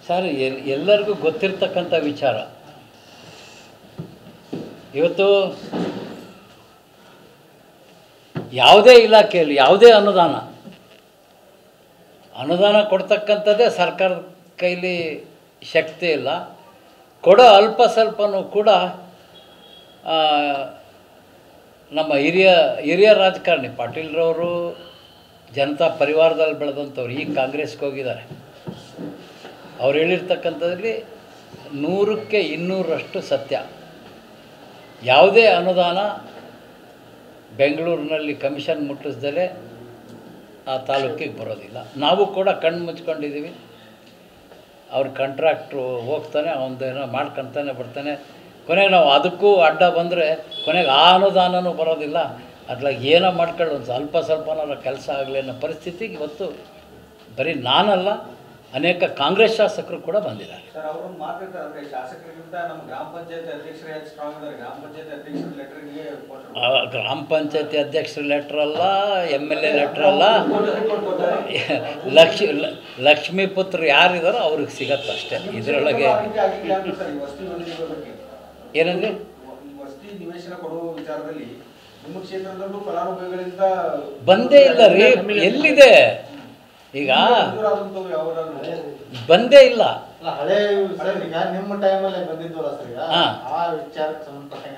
Sir ಎಲ್ಲರಿಗೂ ಗೊತ್ತಿರ್ತಕ್ಕಂಥ ವಿಚಾರ. ಇವತ್ತು ಯಾವುದೇ ಇಲಾಖೆಯಲ್ಲಿ ಯಾವುದೇ ಅನುದಾನ ಕೊಡ್ತಕ್ಕಂಥದ್ದೇ ಸರ್ಕಾರದ ಕೈಲಿ ಶಕ್ತಿ ಇಲ್ಲ. ಕೊಡೋ ಅಲ್ಪ ಸ್ವಲ್ಪನೂ ಕೂಡ ನಮ್ಮ ಹಿರಿಯ ರಾಜಕಾರಣಿ ಪಾಟೀಲ್ರವರು ಜನತಾ ಪರಿವಾರದಲ್ಲಿ ಬೆಳೆದಂಥವ್ರು ಈಗ ಕಾಂಗ್ರೆಸ್ಗೆ ಹೋಗಿದ್ದಾರೆ. ಅವ್ರು ಹೇಳಿರ್ತಕ್ಕಂಥದ್ರಲ್ಲಿ 100ಕ್ಕೆ 200ರಷ್ಟು ಸತ್ಯ. ಯಾವುದೇ ಅನುದಾನ ಬೆಂಗಳೂರಿನಲ್ಲಿ ಕಮಿಷನ್ ಮುಟ್ಟಿಸ್ದಲೇ ಆ ತಾಲೂಕಿಗೆ ಬರೋದಿಲ್ಲ. ನಾವು ಕೂಡ ಕಣ್ಣು ಮುಚ್ಕೊಂಡಿದ್ದೀವಿ. ಅವ್ರ ಕಾಂಟ್ರಾಕ್ಟ್ರು ಹೋಗ್ತಾನೆ, ಅವನದೇನೋ ಮಾಡ್ಕೊತಾನೆ ಬರ್ತಾನೆ. ಕೊನೆಗೆ ನಾವು ಅದಕ್ಕೂ ಅಡ್ಡ ಬಂದರೆ ಕೊನೆಗೆ ಆ ಅನುದಾನವೂ ಬರೋದಿಲ್ಲ. ಅದ್ರಾಗ ಏನೋ ಮಾಡ್ಕೊಳ್ಳಿ, ಒಂದು ಸ್ವಲ್ಪನಾರ ಕೆಲಸ ಆಗಲಿ ಅನ್ನೋ ಪರಿಸ್ಥಿತಿಗೆ ಇವತ್ತು ಬರೀ ನಾನಲ್ಲ, ಅನೇಕ ಕಾಂಗ್ರೆಸ್ ಶಾಸಕರು ಕೂಡ ಬಂದಿದ್ದಾರೆ. ಸರ್, ಅವರು ಮಾತಾಡ್ತಾರೆ ಶಾಸಕರಿಗಿಂತ ನಮ್ಮ ಗ್ರಾಮ ಪಂಚಾಯತಿ ಅಧ್ಯಕ್ಷರೇ ಸ್ಟ್ರಾಂಗ್ ಇದ್ದಾರೆ. ಗ್ರಾಮ ಪಂಚಾಯತಿ ಅಧ್ಯಕ್ಷರ ಲೆಟರ್ಗೆ ಗ್ರಾಮ ಪಂಚಾಯತಿ ಅಧ್ಯಕ್ಷರ ಲೆಟ್ರ್ ಅಲ್ಲ, MLA ಲೆಟ್ರ್ ಅಲ್ಲ, ಲಕ್ಷ್ಮೀಪುತ್ರ ಯಾರಿದಾರೋ ಅವ್ರಿಗೆ ಸಿಗತ್ತೆ ಅಷ್ಟೇ. ಇದರೊಳಗೆ ಏನಂದ್ರೆ ವಸತಿ ನಿವೇಶನ ಕೊಡುವ ವಿಚಾರದಲ್ಲಿ ನಿಮ್ಮ ಕ್ಷೇತ್ರದಲ್ಲೂ ಫಲಾನುಭವಿಗಳಿಂದ ಬಂದೇ ಇಲ್ಲ ರೀ. ಎಲ್ಲಿದೆ ಈಗ? ಬಂದೇ ಇಲ್ಲ.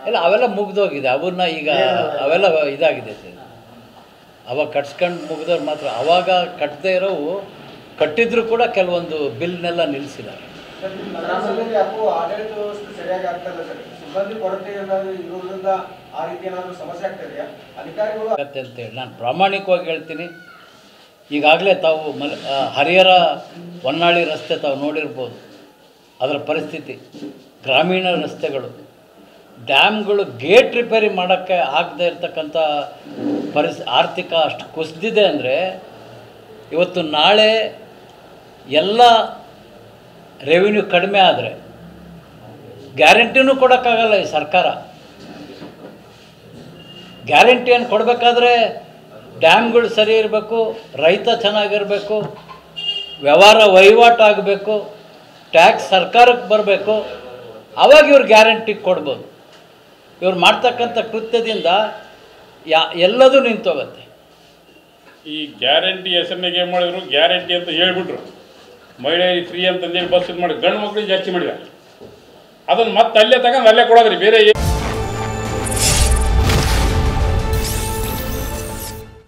ಇಲ್ಲ, ಅವೆಲ್ಲ ಮುಗ್ದೋಗಿದೆ. ಅವನ್ನ ಈಗ ಅವೆಲ್ಲ ಇದಾಗಿದೆ ಸರ್. ಅವಾಗ ಕಟ್ಸ್ಕೊಂಡು ಮುಗ್ದವ್ರು ಮಾತ್ರ. ಅವಾಗ ಕಟ್ಟದೇ ಇರೋವು ಕಟ್ಟಿದ್ರು ಕೂಡ ಕೆಲವೊಂದು ಬಿಲ್ನೆಲ್ಲ ನಿಲ್ಲಿಸಿದ್ದಾರೆ. ಆಡಳಿತ ವ್ಯವಸ್ಥೆ ಸರಿಯಾಗಿ ಆಗ್ತಲ್ಲ ಸರ್. ಸಿಬ್ಬಂದಿ ಕೊರತೆ ಇರೋದ್ರಿಂದ ಆ ರೀತಿ ಏನಾದರೂ ಸಮಸ್ಯೆ ಆಗ್ತದೆಯಾ ಅಧಿಕಾರಿಗಳು ಅಂತೇಳಿ ನಾನು ಪ್ರಾಮಾಣಿಕವಾಗಿ ಹೇಳ್ತೀನಿ. ಈಗಾಗಲೇ ತಾವು ಹರಿಹರ ಹೊನ್ನಾಳಿ ರಸ್ತೆ ತಾವು ನೋಡಿರ್ಬೋದು. ಅದರ ಪರಿಸ್ಥಿತಿ, ಗ್ರಾಮೀಣ ರಸ್ತೆಗಳು, ಡ್ಯಾಮ್ಗಳು ಗೇಟ್ ರಿಪೇರಿ ಮಾಡೋಕ್ಕೆ ಆಗದೆ ಇರ್ತಕ್ಕಂಥ ಆರ್ಥಿಕ ಅಷ್ಟು ಕುಸಿದಿದೆ. ಅಂದರೆ ಇವತ್ತು ನಾಳೆ ಎಲ್ಲ ರೆವಿನ್ಯೂ ಕಡಿಮೆ ಆದರೆ ಗ್ಯಾರಂಟಿನೂ ಕೊಡೋಕ್ಕಾಗಲ್ಲ ಈ ಸರ್ಕಾರ. ಗ್ಯಾರಂಟಿಯನ್ನು ಕೊಡಬೇಕಾದ್ರೆ ಡ್ಯಾಮ್ಗಳು ಸರಿ ಇರಬೇಕು, ರೈತ ಚೆನ್ನಾಗಿರಬೇಕು, ವಹಿವಾಟು ಆಗಬೇಕು, ಟ್ಯಾಕ್ಸ್ ಸರ್ಕಾರಕ್ಕೆ ಬರಬೇಕು. ಆವಾಗ ಇವ್ರು ಗ್ಯಾರಂಟಿ ಕೊಡ್ಬೋದು. ಇವ್ರು ಮಾಡ್ತಕ್ಕಂಥ ಕೃತ್ಯದಿಂದ ಎಲ್ಲದೂ ನಿಂತೋಗುತ್ತೆ. ಈ ಗ್ಯಾರಂಟಿ ಹೆಸರಿನಾಗೆ ಏನು ಮಾಡಿದ್ರು, ಗ್ಯಾರಂಟಿ ಅಂತ ಹೇಳ್ಬಿಟ್ರು, ಮಹಿಳೆಯರಿಗೆ ಫ್ರೀ ಅಂತಂದೇಳಿ ಬಸ್ ಇದು ಮಾಡಿ ಗಂಡು ಮಕ್ಕಳಿಗೆ ಜಾಸ್ತಿ ಮಾಡಿದ್ದಾರೆ. ಅದನ್ನು ಮತ್ತೆ ಅಲ್ಲೇ ತಗೊಂಡು ಅಲ್ಲೇ ಕೊಡೋದ್ರಿ, ಬೇರೆ